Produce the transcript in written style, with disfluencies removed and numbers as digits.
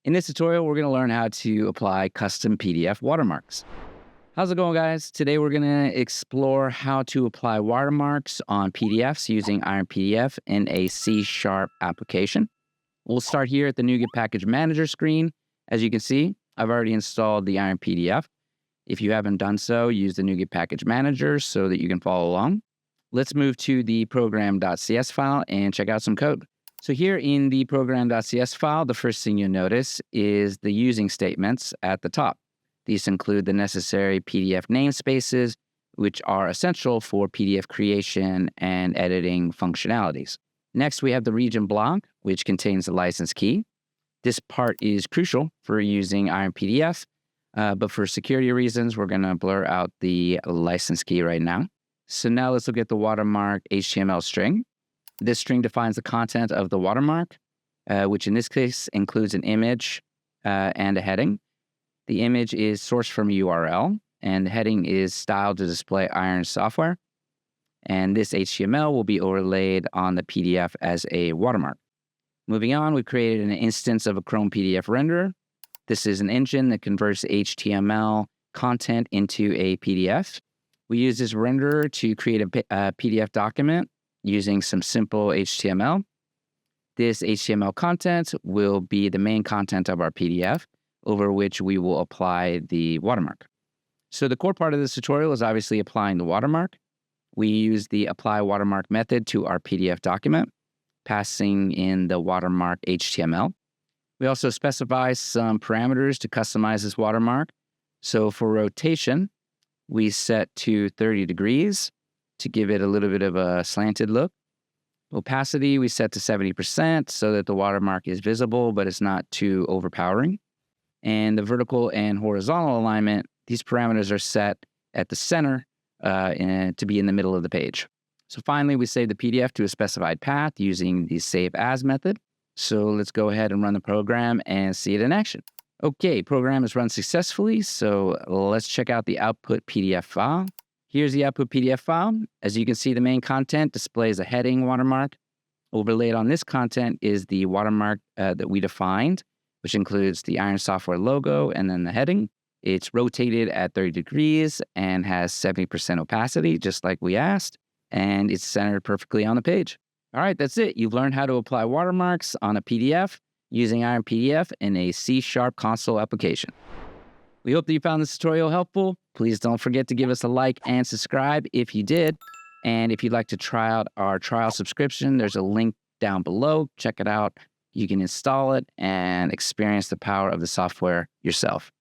In this tutorial, we're going to learn how to apply custom PDF watermarks. How's it going, guys? Today, we're going to explore how to apply watermarks on PDFs using IronPDF in a C# application. We'll start here at the NuGet Package Manager screen. As you can see, I've already installed the IronPDF. If you haven't done so, use the NuGet Package Manager so that you can follow along. Let's move to the program.cs file and check out some code. So here in the program.cs file, the first thing you'll notice is the using statements at the top. These include the necessary PDF namespaces, which are essential for PDF creation and editing functionalities. Next, we have the region block, which contains the license key. This part is crucial for using IronPDF, but for security reasons, we're going to blur out the license key right now. So now let's look at the watermark HTML string. This string defines the content of the watermark, which in this case includes an image and a heading. The image is sourced from a URL, and the heading is styled to display Iron software. And this HTML will be overlaid on the PDF as a watermark. Moving on, we created an instance of a Chrome PDF renderer. This is an engine that converts HTML content into a PDF. We use this renderer to create a PDF document using some simple HTML. This HTML content will be the main content of our PDF, over which we will apply the watermark. So the core part of this tutorial is obviously applying the watermark. We use the apply watermark method to our PDF document, passing in the watermark HTML. We also specify some parameters to customize this watermark. So for rotation, we set to 30 degrees to give it a little bit of a slanted look. Opacity, we set to 70% so that the watermark is visible, but it's not too overpowering. And the vertical and horizontal alignment, these parameters are set at the center and to be in the middle of the page. So finally, we save the PDF to a specified path using the save as method. So let's go ahead and run the program and see it in action. Okay, program is run successfully. So let's check out the output PDF file. Here's the output PDF file. As you can see, the main content displays a heading watermark. Overlaid on this content is the watermark that we defined, which includes the Iron Software logo and then the heading. It's rotated at 30 degrees and has 70% opacity, just like we asked, and it's centered perfectly on the page. All right, that's it. You've learned how to apply watermarks on a PDF using IronPDF in a C# console application. We hope that you found this tutorial helpful. Please don't forget to give us a like and subscribe if you did. And if you'd like to try out our trial subscription, there's a link down below. Check it out. You can install it and experience the power of the software yourself.